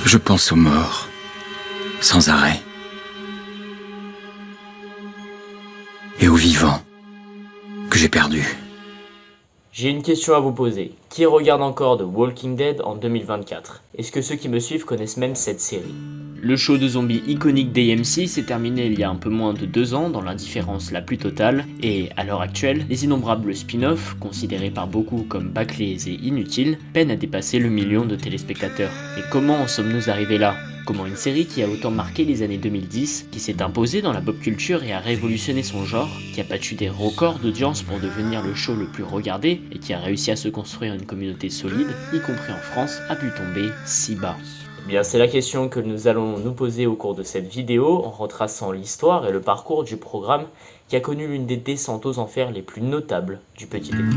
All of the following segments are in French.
Je pense aux morts, sans arrêt. Et aux vivants, que j'ai perdus. J'ai une question à vous poser. Qui regarde encore The Walking Dead en 2024? Est-ce que ceux qui me suivent connaissent même cette série? Le show de zombies iconique d'AMC s'est terminé il y a un peu moins de 2 ans dans l'indifférence la plus totale, et à l'heure actuelle, les innombrables spin-offs, considérés par beaucoup comme bâclés et inutiles, peinent à dépasser le million de téléspectateurs. Mais comment en sommes-nous arrivés là? Comment une série qui a autant marqué les années 2010, qui s'est imposée dans la pop culture et a révolutionné son genre, qui a battu des records d'audience pour devenir le show le plus regardé et qui a réussi à se construire une communauté solide, y compris en France, a pu tomber si bas? Eh bien, c'est la question que nous allons nous poser au cours de cette vidéo en retraçant l'histoire et le parcours du programme qui a connu l'une des descentes aux enfers les plus notables du Petit Déjeuner.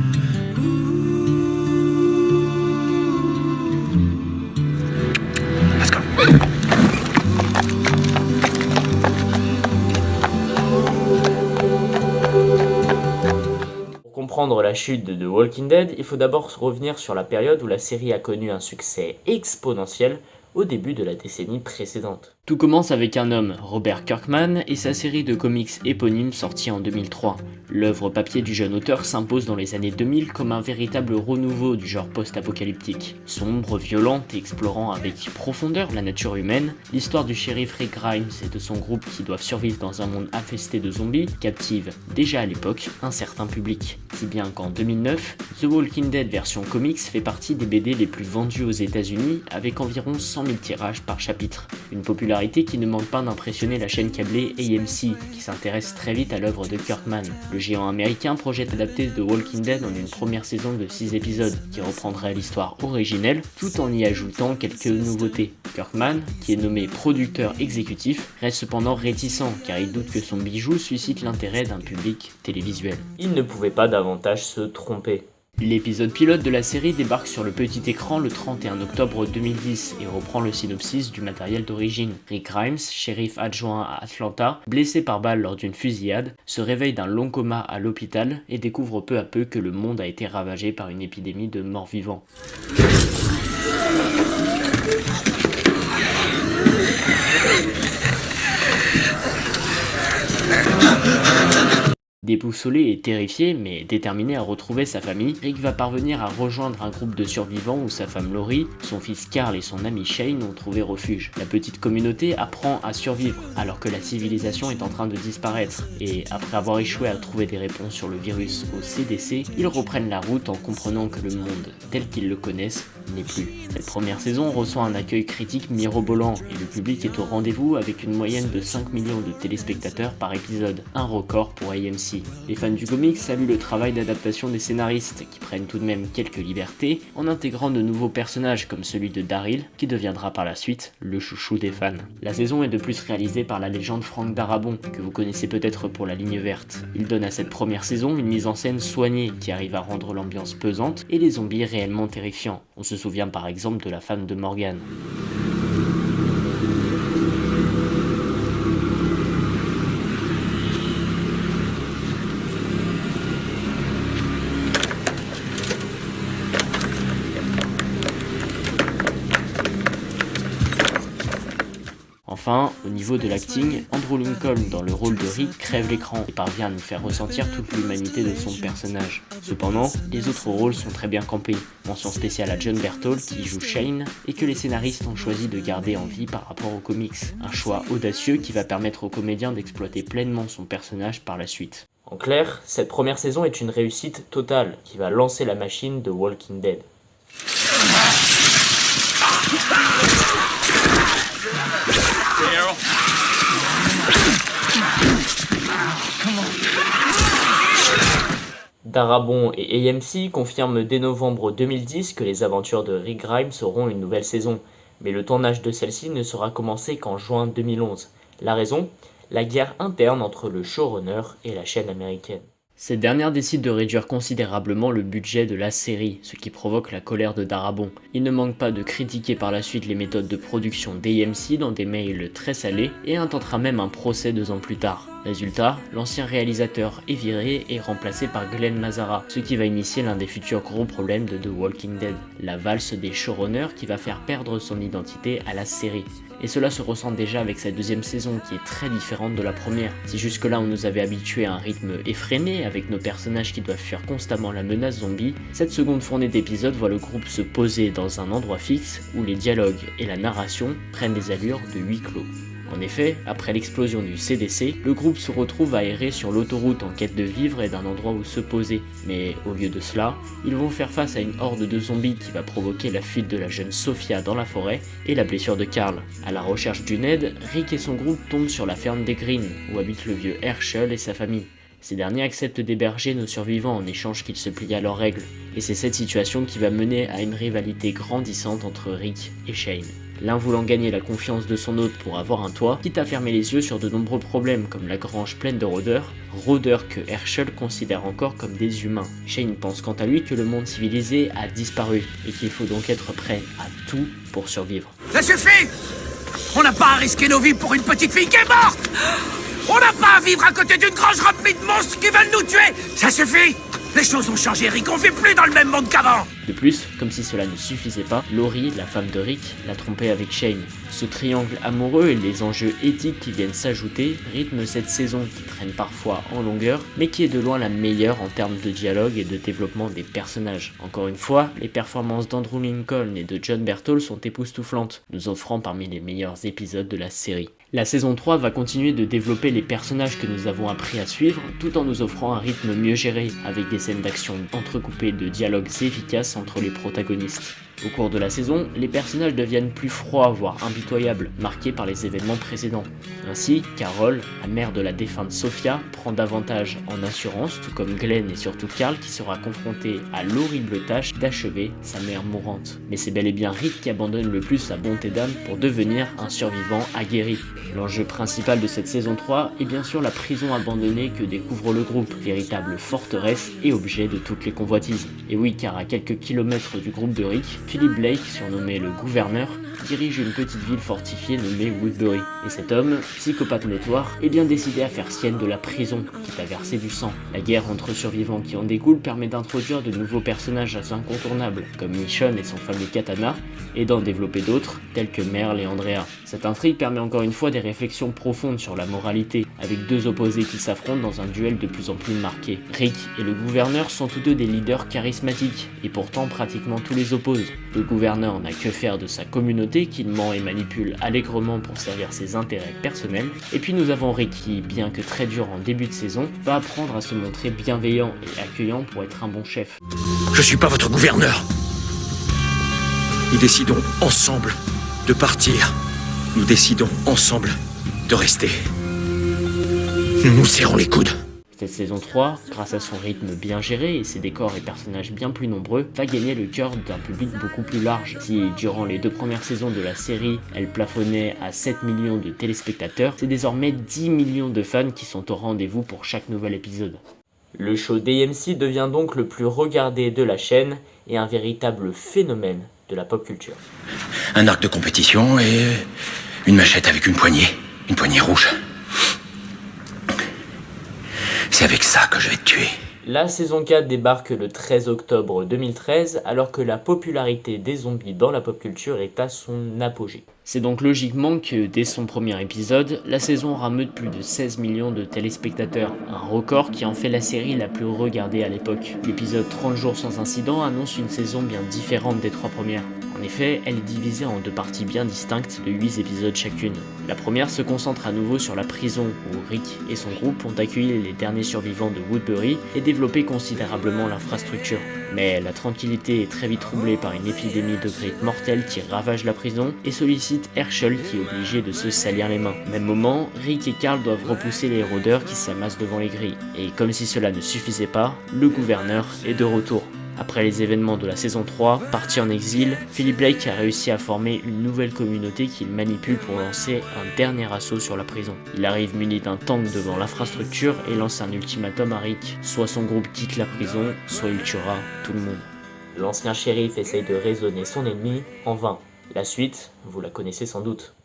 Pour comprendre la chute de The Walking Dead, il faut d'abord revenir sur la période où la série a connu un succès exponentiel au début de la décennie précédente. Tout commence avec un homme, Robert Kirkman, et sa série de comics éponyme sortie en 2003. L'œuvre papier du jeune auteur s'impose dans les années 2000 comme un véritable renouveau du genre post-apocalyptique. Sombre, violente et explorant avec profondeur la nature humaine, l'histoire du shérif Rick Grimes et de son groupe qui doivent survivre dans un monde infesté de zombies captive déjà à l'époque un certain public. Si bien qu'en 2009, The Walking Dead version comics fait partie des BD les plus vendus aux États-Unis avec environ 100 000 tirages par chapitre. Une popularité qui ne manque pas d'impressionner la chaîne câblée AMC, qui s'intéresse très vite à l'œuvre de Kirkman. Le géant américain projette d'adapter The Walking Dead en une première saison de 6 épisodes, qui reprendrait l'histoire originelle, tout en y ajoutant quelques nouveautés. Kirkman, qui est nommé producteur exécutif, reste cependant réticent, car il doute que son bijou suscite l'intérêt d'un public télévisuel. Il ne pouvait pas davantage se tromper. L'épisode pilote de la série débarque sur le petit écran le 31 octobre 2010 et reprend le synopsis du matériel d'origine. Rick Grimes, shérif adjoint à Atlanta, blessé par balle lors d'une fusillade, se réveille d'un long coma à l'hôpital et découvre peu à peu que le monde a été ravagé par une épidémie de morts-vivants. Déboussolé et terrifié, mais déterminé à retrouver sa famille, Rick va parvenir à rejoindre un groupe de survivants où sa femme Laurie, son fils Carl et son ami Shane ont trouvé refuge. La petite communauté apprend à survivre alors que la civilisation est en train de disparaître, et après avoir échoué à trouver des réponses sur le virus au CDC, ils reprennent la route en comprenant que le monde tel qu'ils le connaissent n'est plus. Cette première saison reçoit un accueil critique mirobolant et le public est au rendez-vous avec une moyenne de 5 millions de téléspectateurs par épisode, un record pour AMC. Les fans du comics saluent le travail d'adaptation des scénaristes qui prennent tout de même quelques libertés en intégrant de nouveaux personnages comme celui de Daryl qui deviendra par la suite le chouchou des fans. La saison est de plus réalisée par la légende Frank Darabont que vous connaissez peut-être pour La Ligne Verte. Il donne à cette première saison une mise en scène soignée qui arrive à rendre l'ambiance pesante et les zombies réellement terrifiants. On se souvient par exemple de la femme de Morgan. Enfin, au niveau de l'acting, Andrew Lincoln dans le rôle de Rick crève l'écran et parvient à nous faire ressentir toute l'humanité de son personnage. Cependant, les autres rôles sont très bien campés. Mention spéciale à John Berthold qui joue Shane et que les scénaristes ont choisi de garder en vie par rapport aux comics. Un choix audacieux qui va permettre au comédien d'exploiter pleinement son personnage par la suite. En clair, cette première saison est une réussite totale qui va lancer la machine de Walking Dead. Darabont et AMC confirment dès novembre 2010 que les aventures de Rick Grimes auront une nouvelle saison, mais le tournage de celle-ci ne sera commencé qu'en juin 2011. La raison ? La guerre interne entre le showrunner et la chaîne américaine. Cette dernière décide de réduire considérablement le budget de la série, ce qui provoque la colère de Darabont. Il ne manque pas de critiquer par la suite les méthodes de production d'AMC dans des mails très salés et intentera même un procès 2 ans plus tard. Résultat, l'ancien réalisateur est viré et remplacé par Glenn Mazzara, ce qui va initier l'un des futurs gros problèmes de The Walking Dead, la valse des showrunners qui va faire perdre son identité à la série. Et cela se ressent déjà avec sa deuxième saison qui est très différente de la première. Si jusque-là on nous avait habitués à un rythme effréné avec nos personnages qui doivent fuir constamment la menace zombie, cette seconde fournée d'épisodes voit le groupe se poser dans un endroit fixe où les dialogues et la narration prennent des allures de huis clos. En effet, après l'explosion du CDC, le groupe se retrouve à errer sur l'autoroute en quête de vivres et d'un endroit où se poser. Mais au lieu de cela, ils vont faire face à une horde de zombies qui va provoquer la fuite de la jeune Sophia dans la forêt et la blessure de Carl. À la recherche d'une aide, Rick et son groupe tombent sur la ferme des Green, où habite le vieux Herschel et sa famille. Ces derniers acceptent d'héberger nos survivants en échange qu'ils se plient à leurs règles. Et c'est cette situation qui va mener à une rivalité grandissante entre Rick et Shane. L'un voulant gagner la confiance de son hôte pour avoir un toit, quitte à fermer les yeux sur de nombreux problèmes comme la grange pleine de rôdeurs que Herschel considère encore comme des humains. Shane pense quant à lui que le monde civilisé a disparu et qu'il faut donc être prêt à tout pour survivre. Ça suffit! On n'a pas à risquer nos vies pour une petite fille qui est morte! On n'a pas à vivre à côté d'une grange remplie de monstres qui veulent nous tuer! Ça suffit! Les choses ont changé, Rick, on vit plus dans le même monde qu'avant! De plus, comme si cela ne suffisait pas, Laurie, la femme de Rick, l'a trompé avec Shane. Ce triangle amoureux et les enjeux éthiques qui viennent s'ajouter rythment cette saison qui traîne parfois en longueur, mais qui est de loin la meilleure en termes de dialogue et de développement des personnages. Encore une fois, les performances d'Andrew Lincoln et de Jon Bernthal sont époustouflantes, nous offrant parmi les meilleurs épisodes de la série. La saison 3 va continuer de développer les personnages que nous avons appris à suivre, tout en nous offrant un rythme mieux géré, avec des scènes d'action entrecoupées de dialogues efficaces entre les protagonistes. Au cours de la saison, les personnages deviennent plus froids, voire impitoyables, marqués par les événements précédents. Ainsi, Carol, la mère de la défunte Sophia, prend davantage en assurance, tout comme Glenn et surtout Carl qui sera confronté à l'horrible tâche d'achever sa mère mourante. Mais c'est bel et bien Rick qui abandonne le plus sa bonté d'âme pour devenir un survivant aguerri. L'enjeu principal de cette saison 3 est bien sûr la prison abandonnée que découvre le groupe, véritable forteresse et objet de toutes les convoitises. Et oui, car à quelques kilomètres du groupe de Rick, Philip Blake, surnommé le gouverneur, dirige une petite ville fortifiée nommée Woodbury. Et cet homme, psychopathe notoire, est bien décidé à faire sienne de la prison, quitte à verser du sang. La guerre entre survivants qui en découle permet d'introduire de nouveaux personnages assez incontournables, comme Michonne et son fameux katana, et d'en développer d'autres, tels que Merle et Andrea. Cette intrigue permet encore une fois des réflexions profondes sur la moralité, avec deux opposés qui s'affrontent dans un duel de plus en plus marqué. Rick et le gouverneur sont tous deux des leaders charismatiques, et pourtant pratiquement tous les opposent. Le gouverneur n'a que faire de sa communauté qu'il ment et manipule allègrement pour servir ses intérêts personnels. Et puis nous avons Rick qui, bien que très dur en début de saison, va apprendre à se montrer bienveillant et accueillant pour être un bon chef. Je suis pas votre gouverneur. Nous décidons ensemble de partir. Nous décidons ensemble de rester. Nous nous serrons les coudes. Cette saison 3, grâce à son rythme bien géré et ses décors et personnages bien plus nombreux, va gagner le cœur d'un public beaucoup plus large. Si durant les 2 premières saisons de la série, elle plafonnait à 7 millions de téléspectateurs, c'est désormais 10 millions de fans qui sont au rendez-vous pour chaque nouvel épisode. Le show d'AMC devient donc le plus regardé de la chaîne et un véritable phénomène de la pop culture. Un arc de compétition et une machette avec une poignée rouge. C'est avec ça que je vais te tuer. La saison 4 débarque le 13 octobre 2013 alors que la popularité des zombies dans la pop culture est à son apogée. C'est donc logiquement que dès son premier épisode, la saison rameute plus de 16 millions de téléspectateurs, un record qui en fait la série la plus regardée à l'époque. L'épisode 30 jours sans incident annonce une saison bien différente des 3 premières. En effet, elle est divisée en 2 parties bien distinctes de 8 épisodes chacune. La première se concentre à nouveau sur la prison où Rick et son groupe ont accueilli les derniers survivants de Woodbury et développé considérablement l'infrastructure. Mais la tranquillité est très vite troublée par une épidémie de grippe mortelle qui ravage la prison et sollicite Herschel qui est obligé de se salir les mains. Au même moment, Rick et Carl doivent repousser les rôdeurs qui s'amassent devant les grilles. Et comme si cela ne suffisait pas, le gouverneur est de retour. Après les événements de la saison 3, parti en exil, Philip Blake a réussi à former une nouvelle communauté qu'il manipule pour lancer un dernier assaut sur la prison. Il arrive muni d'un tank devant l'infrastructure et lance un ultimatum à Rick. Soit son groupe quitte la prison, soit il tuera tout le monde. L'ancien shérif essaye de raisonner son ennemi, en vain. La suite, vous la connaissez sans doute.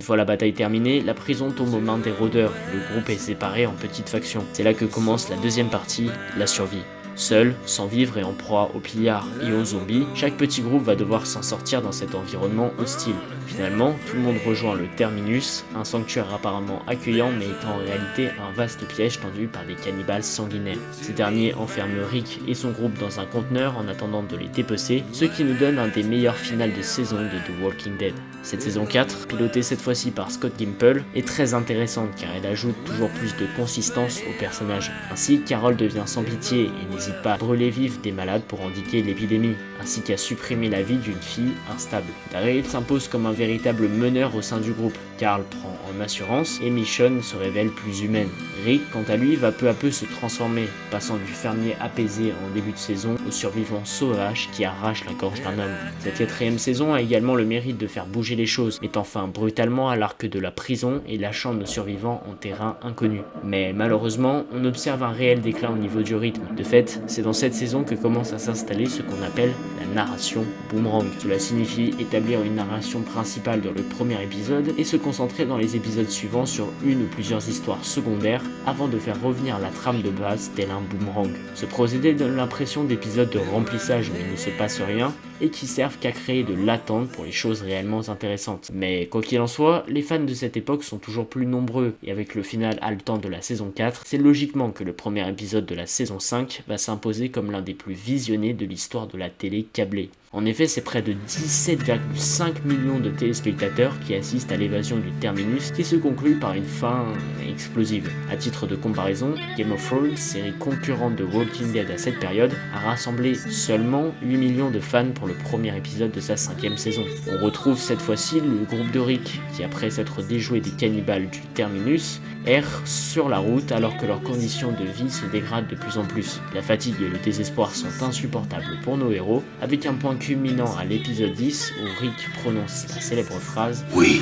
fois la bataille terminée, la prison tombe aux mains des rôdeurs. Le groupe est séparé en petites factions. C'est là que commence la deuxième partie, la survie. Seul, sans vivre et en proie aux pillards et aux zombies, chaque petit groupe va devoir s'en sortir dans cet environnement hostile. Finalement, tout le monde rejoint le Terminus, un sanctuaire apparemment accueillant mais étant en réalité un vaste piège tendu par des cannibales sanguinaires. Ces derniers enferment Rick et son groupe dans un conteneur en attendant de les dépecer, ce qui nous donne un des meilleurs finales de saison de The Walking Dead. Cette saison 4, pilotée cette fois-ci par Scott Gimple, est très intéressante car elle ajoute toujours plus de consistance au personnage. Ainsi, Carol devient sans pitié et n'hésite pas à brûler vif des malades pour endiguer l'épidémie, ainsi qu'à supprimer la vie d'une fille instable. Daryl s'impose comme un véritable meneur au sein du groupe. Carl prend en assurance et Michonne se révèle plus humaine. Rick, quant à lui, va peu à peu se transformer, passant du fermier apaisé en début de saison au survivant sauvage qui arrache la gorge d'un homme. Cette 4e saison a également le mérite de faire bouger les choses, mettant fin brutalement à l'arc de la prison et lâchant nos survivants en terrain inconnu. Mais malheureusement, on observe un réel déclin au niveau du rythme. De fait, c'est dans cette saison que commence à s'installer ce qu'on appelle la narration boomerang. Cela signifie établir une narration principale dans le premier épisode et se concentrer dans les épisodes suivants sur une ou plusieurs histoires secondaires avant de faire revenir la trame de base tel un boomerang. Ce procédé donne l'impression d'épisodes de remplissage où il ne se passe rien et qui servent qu'à créer de l'attente pour les choses réellement intéressantes. Mais quoi qu'il en soit, les fans de cette époque sont toujours plus nombreux et avec le final haletant de la saison 4, c'est logiquement que le premier épisode de la saison 5 va s'imposer comme l'un des plus visionnés de l'histoire de la télé câblée. En effet, c'est près de 17,5 millions de téléspectateurs qui assistent à l'évasion du Terminus qui se conclut par une fin explosive. À titre de comparaison, Game of Thrones, série concurrente de Walking Dead à cette période, a rassemblé seulement 8 millions de fans pour le premier épisode de sa 5e saison. On retrouve cette fois-ci le groupe de Rick qui, après s'être déjoué des cannibales du Terminus, errent sur la route alors que leurs conditions de vie se dégradent de plus en plus. La fatigue et le désespoir sont insupportables pour nos héros, avec un point culminant à l'épisode 10 où Rick prononce la célèbre phrase « We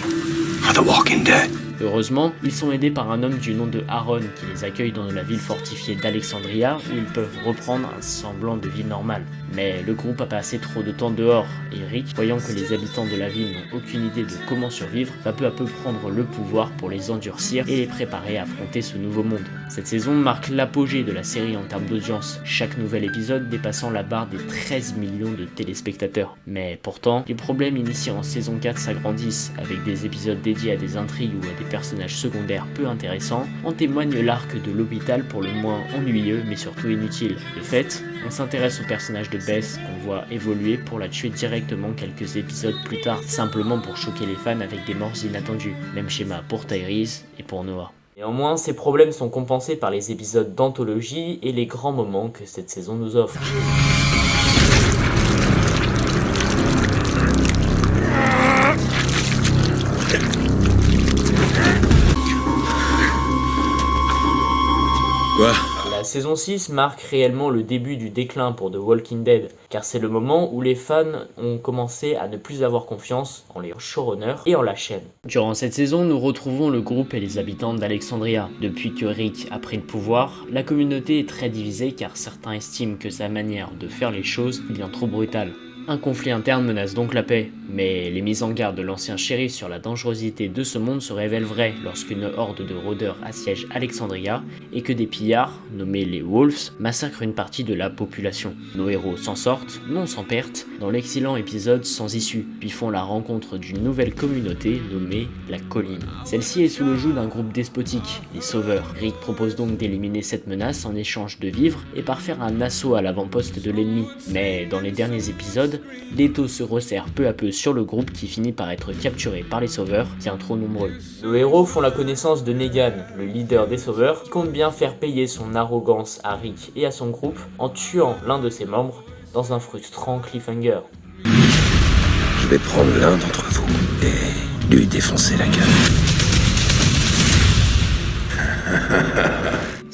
are the Walking Dead ». Heureusement, ils sont aidés par un homme du nom de Aaron qui les accueille dans la ville fortifiée d'Alexandria où ils peuvent reprendre un semblant de vie normale. Mais le groupe a passé trop de temps dehors et Rick, voyant que les habitants de la ville n'ont aucune idée de comment survivre, va peu à peu prendre le pouvoir pour les endurcir et les préparer à affronter ce nouveau monde. Cette saison marque l'apogée de la série en termes d'audience, chaque nouvel épisode dépassant la barre des 13 millions de téléspectateurs. Mais pourtant, les problèmes initiés en saison 4 s'agrandissent, avec des épisodes dédiés à des intrigues ou à des personnages secondaires peu intéressants. En témoigne l'arc de l'hôpital pour le moins ennuyeux mais surtout inutile. De fait, on s'intéresse au personnage de Beth qu'on voit évoluer pour la tuer directement quelques épisodes plus tard, simplement pour choquer les fans avec des morts inattendues. Même schéma pour Tyrese et pour Noah. Néanmoins, ces problèmes sont compensés par les épisodes d'anthologie et les grands moments que cette saison nous offre. Quoi ? La saison 6 marque réellement le début du déclin pour The Walking Dead, car c'est le moment où les fans ont commencé à ne plus avoir confiance en les showrunners et en la chaîne. Durant cette saison, nous retrouvons le groupe et les habitants d'Alexandria. Depuis que Rick a pris le pouvoir, la communauté est très divisée car certains estiment que sa manière de faire les choses est bien trop brutale. Un conflit interne menace donc la paix, mais les mises en garde de l'ancien shérif sur la dangerosité de ce monde se révèlent vraies lorsqu'une horde de rôdeurs assiège Alexandria et que des pillards, nommés les Wolves, massacrent une partie de la population. Nos héros s'en sortent, non sans perte, dans l'excellent épisode Sans issue, puis font la rencontre d'une nouvelle communauté nommée la Colline. Celle-ci est sous le joug d'un groupe despotique, les Sauveurs. Rick propose donc d'éliminer cette menace en échange de vivres et par faire un assaut à l'avant-poste de l'ennemi. Mais dans les derniers épisodes, l'étau se resserre peu à peu sur le groupe qui finit par être capturé par les Sauveurs, bien trop nombreux. Nos héros font la connaissance de Negan, le leader des Sauveurs, qui compte bien faire payer son arrogance à Rick et à son groupe en tuant l'un de ses membres dans un frustrant cliffhanger. Je vais prendre l'un d'entre vous et lui défoncer la gueule.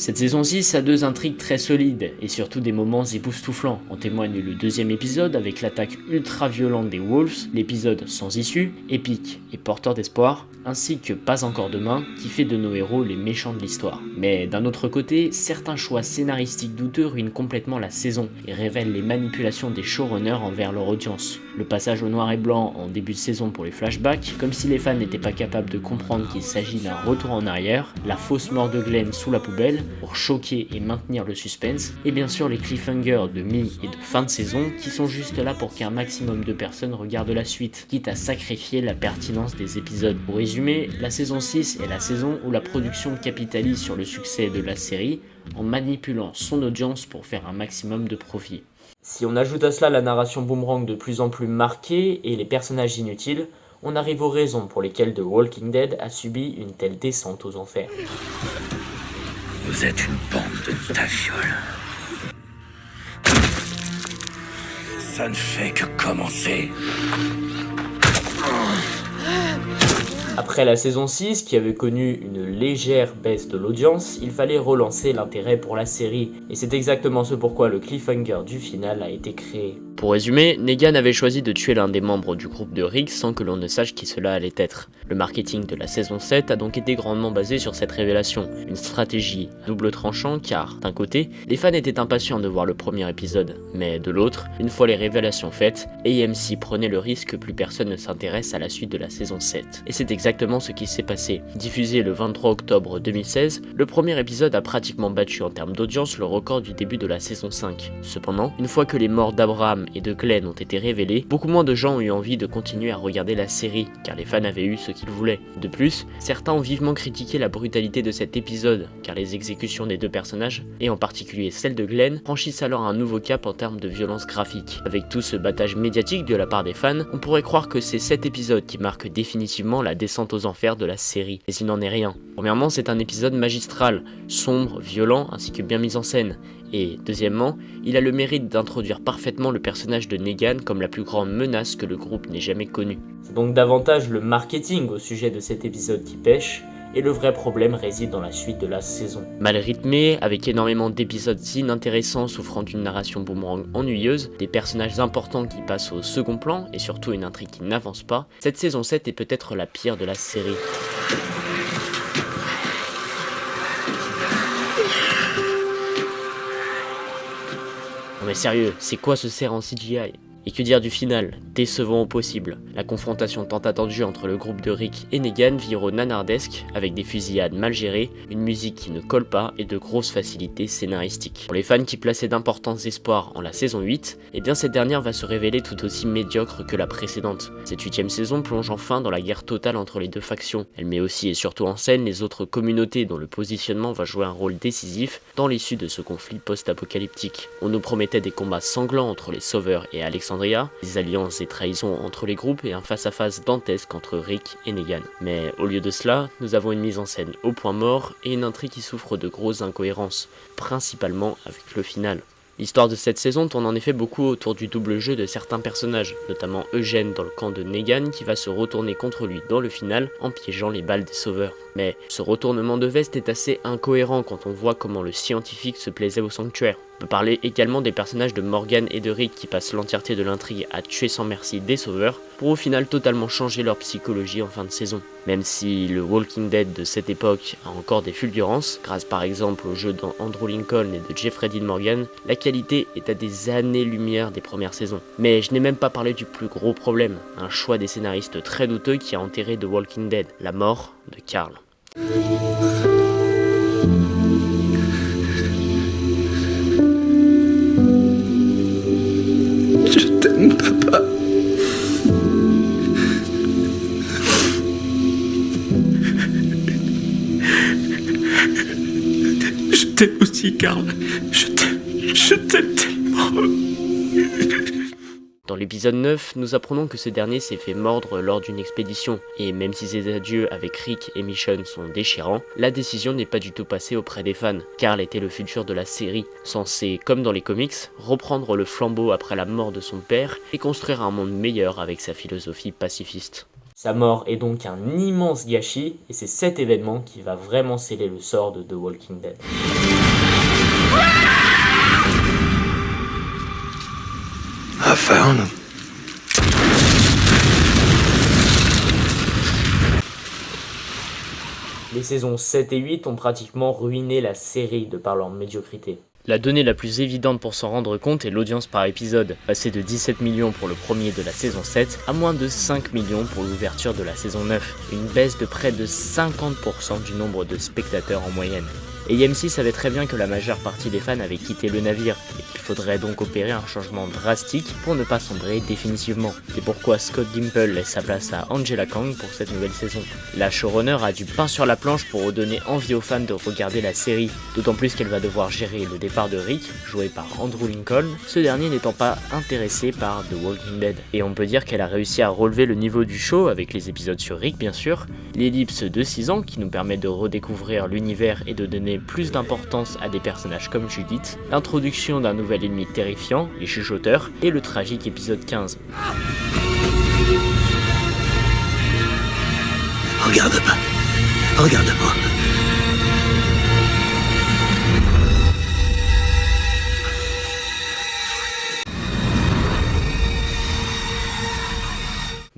Cette saison 6 a 2 intrigues très solides et surtout des moments époustouflants. En témoigne le 2e épisode avec l'attaque ultra violente des Wolves, l'épisode Sans issue, épique et porteur d'espoir, ainsi que Pas encore demain qui fait de nos héros les méchants de l'histoire. Mais d'un autre côté, certains choix scénaristiques douteux ruinent complètement la saison et révèlent les manipulations des showrunners envers leur audience. Le passage au noir et blanc en début de saison pour les flashbacks, comme si les fans n'étaient pas capables de comprendre qu'il s'agit d'un retour en arrière, la fausse mort de Glenn sous la poubelle, pour choquer et maintenir le suspense, et bien sûr les cliffhangers de mi et de fin de saison qui sont juste là pour qu'un maximum de personnes regardent la suite, quitte à sacrifier la pertinence des épisodes. Pour résumer, la saison 6 est la saison où la production capitalise sur le succès de la série en manipulant son audience pour faire un maximum de profit. Si on ajoute à cela la narration boomerang de plus en plus marquée et les personnages inutiles, on arrive aux raisons pour lesquelles The Walking Dead a subi une telle descente aux enfers. Vous êtes une bande de tafioles. Ça ne fait que commencer. Après la saison 6, qui avait connu une légère baisse de l'audience, il fallait relancer l'intérêt pour la série, et c'est exactement ce pourquoi le cliffhanger du final a été créé. Pour résumer, Negan avait choisi de tuer l'un des membres du groupe de Rick sans que l'on ne sache qui cela allait être. Le marketing de la saison 7 a donc été grandement basé sur cette révélation, une stratégie double tranchant car, d'un côté, les fans étaient impatients de voir le premier épisode, mais de l'autre, une fois les révélations faites, AMC prenait le risque que plus personne ne s'intéresse à la suite de la saison 7. Et c'est exactement ce qui s'est passé. Diffusé le 23 octobre 2016, le premier épisode a pratiquement battu en termes d'audience le record du début de la saison 5. Cependant, une fois que les morts d'Abraham et de Glenn ont été révélées, beaucoup moins de gens ont eu envie de continuer à regarder la série, car les fans avaient eu ce qu'ils voulaient. De plus, certains ont vivement critiqué la brutalité de cet épisode, car les exécutions des 2 personnages, et en particulier celle de Glenn, franchissent alors un nouveau cap en termes de violence graphique. Avec tout ce battage médiatique de la part des fans, on pourrait croire que c'est cet épisode qui marque définitivement la descente aux enfers de la série, mais il n'en est rien. Premièrement, c'est un épisode magistral, sombre, violent, ainsi que bien mis en scène. Et deuxièmement, il a le mérite d'introduire parfaitement le personnage de Negan comme la plus grande menace que le groupe n'ait jamais connue. C'est donc davantage le marketing au sujet de cet épisode qui pêche, et le vrai problème réside dans la suite de la saison. Mal rythmé, avec énormément d'épisodes inintéressants souffrant d'une narration boomerang ennuyeuse, des personnages importants qui passent au second plan, et surtout une intrigue qui n'avance pas, cette saison 7 est peut-être la pire de la série. Non mais sérieux, c'est quoi ce cerf en CGI ? Et que dire du final, décevant au possible. La confrontation tant attendue entre le groupe de Rick et Negan vire au nanardesque, avec des fusillades mal gérées, une musique qui ne colle pas et de grosses facilités scénaristiques. Pour les fans qui plaçaient d'importants espoirs en la saison 8, eh bien cette dernière va se révéler tout aussi médiocre que la précédente. Cette 8ème saison plonge enfin dans la guerre totale entre les 2 factions. Elle met aussi et surtout en scène les autres communautés dont le positionnement va jouer un rôle décisif dans l'issue de ce conflit post-apocalyptique. On nous promettait des combats sanglants entre les Sauveurs et Alexandria, des alliances et trahisons entre les groupes et un face-à-face dantesque entre Rick et Negan. Mais au lieu de cela, nous avons une mise en scène au point mort et une intrigue qui souffre de grosses incohérences, principalement avec le final. L'histoire de cette saison tourne en effet beaucoup autour du double jeu de certains personnages, notamment Eugène dans le camp de Negan qui va se retourner contre lui dans le final en piégeant les balles des Sauveurs. Mais ce retournement de veste est assez incohérent quand on voit comment le scientifique se plaisait au sanctuaire. On peut parler également des personnages de Morgan et de Rick qui passent l'entièreté de l'intrigue à tuer sans merci des Sauveurs pour au final totalement changer leur psychologie en fin de saison. Même si le Walking Dead de cette époque a encore des fulgurances, grâce par exemple au jeu d'Andrew Lincoln et de Jeffrey Dean Morgan, la qualité est à des années-lumière des premières saisons. Mais je n'ai même pas parlé du plus gros problème, un choix des scénaristes très douteux qui a enterré The Walking Dead, la mort de Carl. Je t'aime, papa. Je t'aime aussi, Carl. Je t'aime tellement. Dans l'épisode 9, nous apprenons que ce dernier s'est fait mordre lors d'une expédition, et même si ses adieux avec Rick et Michonne sont déchirants, la décision n'est pas du tout passée auprès des fans. Carl était le futur de la série, censé, comme dans les comics, reprendre le flambeau après la mort de son père et construire un monde meilleur avec sa philosophie pacifiste. Sa mort est donc un immense gâchis, et c'est cet événement qui va vraiment sceller le sort de The Walking Dead. I found him. Les saisons 7 et 8 ont pratiquement ruiné la série de par leur médiocrité. La donnée la plus évidente pour s'en rendre compte est l'audience par épisode, passée de 17 millions pour le premier de la saison 7 à moins de 5 millions pour l'ouverture de la saison 9, une baisse de près de 50% du nombre de spectateurs en moyenne. Et AMC savait très bien que la majeure partie des fans avaient quitté le navire, et qu'il faudrait donc opérer un changement drastique pour ne pas sombrer définitivement. C'est pourquoi Scott Gimple laisse sa place à Angela Kang pour cette nouvelle saison. La showrunner a du pain sur la planche pour redonner envie aux fans de regarder la série, d'autant plus qu'elle va devoir gérer le départ de Rick, joué par Andrew Lincoln, ce dernier n'étant pas intéressé par The Walking Dead. Et on peut dire qu'elle a réussi à relever le niveau du show avec les épisodes sur Rick bien sûr, l'ellipse de 6 ans qui nous permet de redécouvrir l'univers et de donner plus d'importance à des personnages comme Judith, l'introduction d'un nouvel ennemi terrifiant, les chuchoteurs, et le tragique épisode 15. Regarde-moi. Regarde-moi.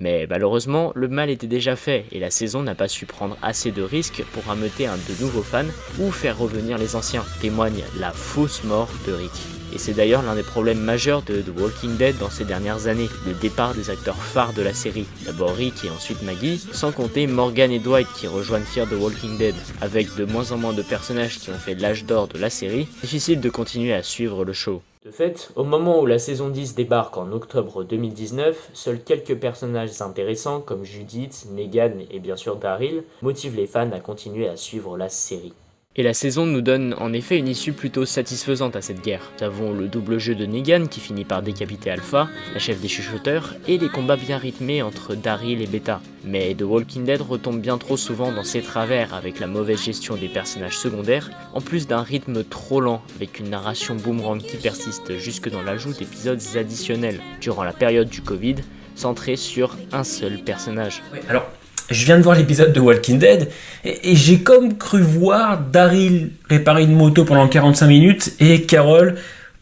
Mais malheureusement, le mal était déjà fait et la saison n'a pas su prendre assez de risques pour rameuter de nouveaux fans ou faire revenir les anciens, témoigne la fausse mort de Rick. Et c'est d'ailleurs l'un des problèmes majeurs de The Walking Dead dans ces dernières années, le départ des acteurs phares de la série. D'abord Rick et ensuite Maggie, sans compter Morgan et Dwight qui rejoignent Fear the Walking Dead. Avec de moins en moins de personnages qui ont fait l'âge d'or de la série, difficile de continuer à suivre le show. De fait, au moment où la saison 10 débarque en octobre 2019, seuls quelques personnages intéressants comme Judith, Negan et bien sûr Daryl motivent les fans à continuer à suivre la série. Et la saison nous donne en effet une issue plutôt satisfaisante à cette guerre. Nous avons le double jeu de Negan qui finit par décapiter Alpha, la chef des chuchoteurs, et les combats bien rythmés entre Daryl et Beta. Mais The Walking Dead retombe bien trop souvent dans ses travers avec la mauvaise gestion des personnages secondaires, en plus d'un rythme trop lent avec une narration boomerang qui persiste jusque dans l'ajout d'épisodes additionnels durant la période du Covid, centré sur un seul personnage. Ouais, alors, je viens de voir l'épisode de Walking Dead et j'ai comme cru voir Daryl réparer une moto pendant 45 minutes et Carol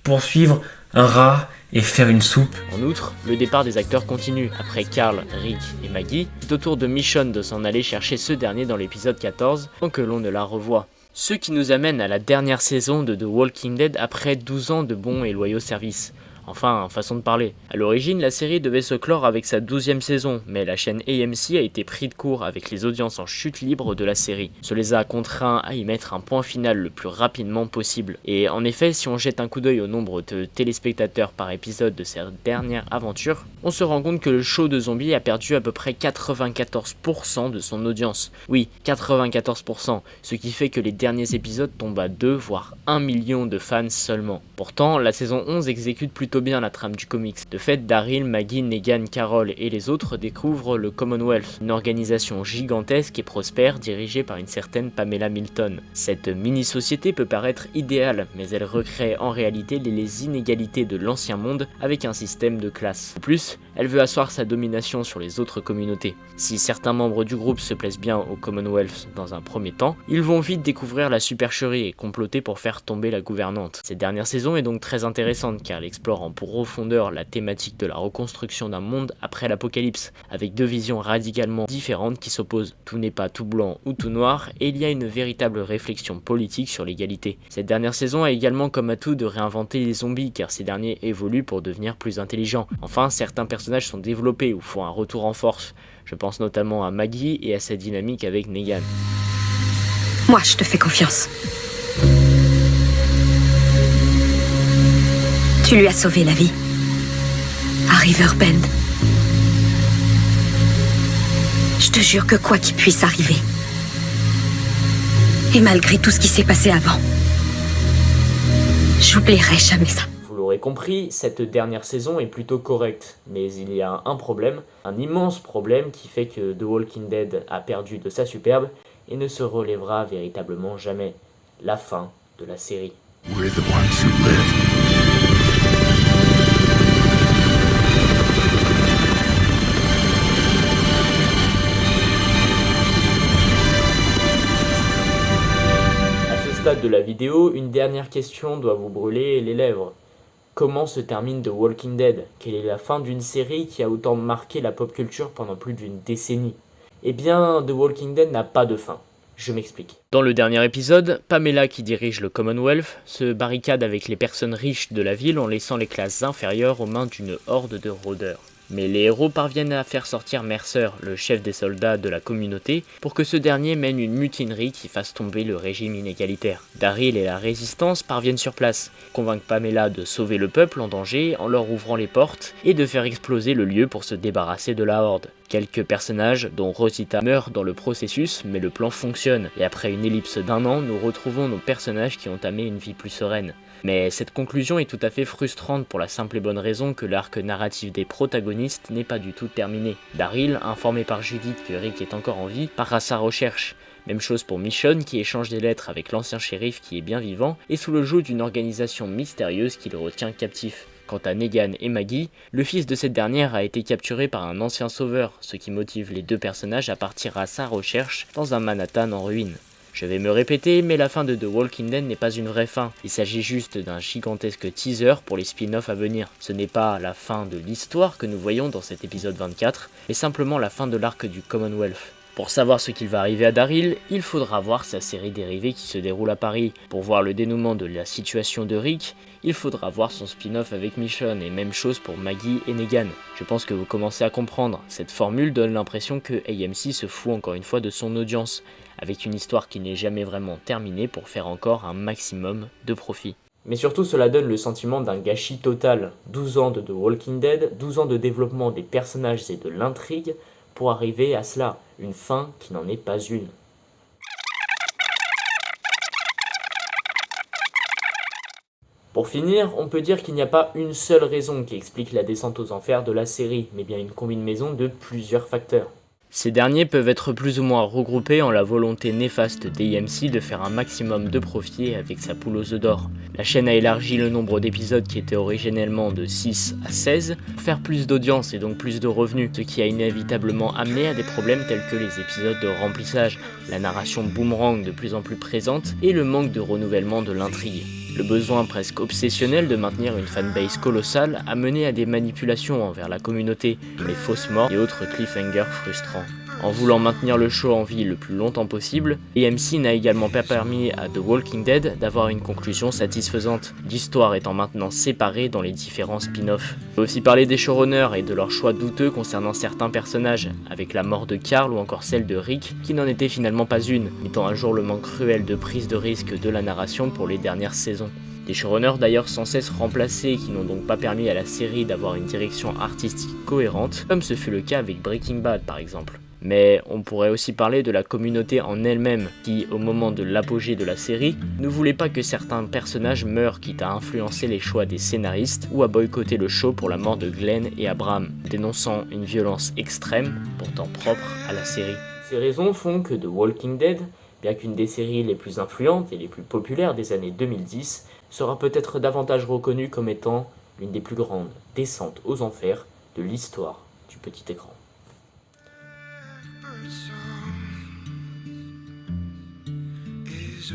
poursuivre un rat et faire une soupe. En outre, le départ des acteurs continue. Après Carl, Rick et Maggie, c'est au tour de Michonne de s'en aller chercher ce dernier dans l'épisode 14 sans que l'on ne la revoie. Ce qui nous amène à la dernière saison de The Walking Dead après 12 ans de bons et loyaux services. Enfin, façon de parler. A l'origine, la série devait se clore avec sa 12e saison, mais la chaîne AMC a été pris de court avec les audiences en chute libre de la série. Ce les a contraints à y mettre un point final le plus rapidement possible. Et en effet, si on jette un coup d'œil au nombre de téléspectateurs par épisode de cette dernière aventure, on se rend compte que le show de zombies a perdu à peu près 94% de son audience. Oui, 94%, ce qui fait que les derniers épisodes tombent à 2 voire 1 million de fans seulement. Pourtant, la saison 11 exécute plutôt bien la trame du comics. De fait, Daryl, Maggie, Negan, Carol et les autres découvrent le Commonwealth, une organisation gigantesque et prospère dirigée par une certaine Pamela Milton. Cette mini-société peut paraître idéale, mais elle recrée en réalité les inégalités de l'ancien monde avec un système de classe. En plus, elle veut asseoir sa domination sur les autres communautés. Si certains membres du groupe se plaisent bien au Commonwealth dans un premier temps, ils vont vite découvrir la supercherie et comploter pour faire tomber la gouvernante. Cette dernière saison est donc très intéressante car elle explore en profondeur la thématique de la reconstruction d'un monde après l'apocalypse, avec deux visions radicalement différentes qui s'opposent. Tout n'est pas tout blanc ou tout noir, et il y a une véritable réflexion politique sur l'égalité. Cette dernière saison a également comme atout de réinventer les zombies, car ces derniers évoluent pour devenir plus intelligents. Enfin, certains personnages sont développés ou font un retour en force. Je pense notamment à Maggie et à sa dynamique avec Negan. Moi, je te fais confiance. Tu lui as sauvé la vie. À Riverbend. Je te jure que quoi qu'il puisse arriver, et malgré tout ce qui s'est passé avant, j'oublierai jamais ça. Vous l'aurez compris, cette dernière saison est plutôt correcte, mais il y a un problème, un immense problème qui fait que The Walking Dead a perdu de sa superbe et ne se relèvera véritablement jamais. La fin de la série. We're the ones who live. stade de la vidéo, une dernière question doit vous brûler les lèvres. Comment se termine The Walking Dead? Quelle est la fin d'une série qui a autant marqué la pop culture pendant plus d'une décennie? Eh bien, The Walking Dead n'a pas de fin. Je m'explique. Dans le dernier épisode, Pamela, qui dirige le Commonwealth, se barricade avec les personnes riches de la ville en laissant les classes inférieures aux mains d'une horde de rôdeurs. Mais les héros parviennent à faire sortir Mercer, le chef des soldats de la communauté, pour que ce dernier mène une mutinerie qui fasse tomber le régime inégalitaire. Daryl et la résistance parviennent sur place, convainquent Pamela de sauver le peuple en danger en leur ouvrant les portes et de faire exploser le lieu pour se débarrasser de la horde. Quelques personnages, dont Rosita, meurent dans le processus, mais le plan fonctionne, et après une ellipse d'1 an, nous retrouvons nos personnages qui ont entamé une vie plus sereine. Mais cette conclusion est tout à fait frustrante pour la simple et bonne raison que l'arc narratif des protagonistes n'est pas du tout terminé. Daryl, informé par Judith que Rick est encore en vie, part à sa recherche. Même chose pour Michonne qui échange des lettres avec l'ancien shérif qui est bien vivant et sous le joug d'une organisation mystérieuse qui le retient captif. Quant à Negan et Maggie, le fils de cette dernière a été capturé par un ancien sauveur, ce qui motive les deux personnages à partir à sa recherche dans un Manhattan en ruine. Je vais me répéter, mais la fin de The Walking Dead n'est pas une vraie fin. Il s'agit juste d'un gigantesque teaser pour les spin-offs à venir. Ce n'est pas la fin de l'histoire que nous voyons dans cet épisode 24, mais simplement la fin de l'arc du Commonwealth. Pour savoir ce qu'il va arriver à Daryl, il faudra voir sa série dérivée qui se déroule à Paris. Pour voir le dénouement de la situation de Rick, il faudra voir son spin-off avec Michonne, et même chose pour Maggie et Negan. Je pense que vous commencez à comprendre, cette formule donne l'impression que AMC se fout encore une fois de son audience, avec une histoire qui n'est jamais vraiment terminée pour faire encore un maximum de profit. Mais surtout, cela donne le sentiment d'un gâchis total. 12 ans de The Walking Dead, 12 ans de développement des personnages et de l'intrigue, pour arriver à cela, une fin qui n'en est pas une. Pour finir, on peut dire qu'il n'y a pas une seule raison qui explique la descente aux enfers de la série, mais bien une combinaison de plusieurs facteurs. Ces derniers peuvent être plus ou moins regroupés en la volonté néfaste d'AMC de faire un maximum de profit avec sa poule aux œufs d'or. La chaîne a élargi le nombre d'épisodes qui étaient originellement de 6 à 16 pour faire plus d'audience et donc plus de revenus, ce qui a inévitablement amené à des problèmes tels que les épisodes de remplissage, la narration boomerang de plus en plus présente et le manque de renouvellement de l'intrigue. Le besoin presque obsessionnel de maintenir une fanbase colossale a mené à des manipulations envers la communauté, comme les fausses morts et autres cliffhangers frustrants. En voulant maintenir le show en vie le plus longtemps possible, AMC n'a également pas permis à The Walking Dead d'avoir une conclusion satisfaisante, l'histoire étant maintenant séparée dans les différents spin-offs. On peut aussi parler des showrunners et de leurs choix douteux concernant certains personnages, avec la mort de Carl ou encore celle de Rick, qui n'en était finalement pas une, mettant à jour le manque cruel de prise de risque de la narration pour les dernières saisons. Des showrunners d'ailleurs sans cesse remplacés qui n'ont donc pas permis à la série d'avoir une direction artistique cohérente, comme ce fut le cas avec Breaking Bad par exemple. Mais on pourrait aussi parler de la communauté en elle-même, qui, au moment de l'apogée de la série, ne voulait pas que certains personnages meurent, quitte à influencer les choix des scénaristes ou à boycotter le show pour la mort de Glenn et Abraham, dénonçant une violence extrême, pourtant propre à la série. Ces raisons font que The Walking Dead, bien qu'une des séries les plus influentes et les plus populaires des années 2010, sera peut-être davantage reconnue comme étant l'une des plus grandes descentes aux enfers de l'histoire du petit écran. Is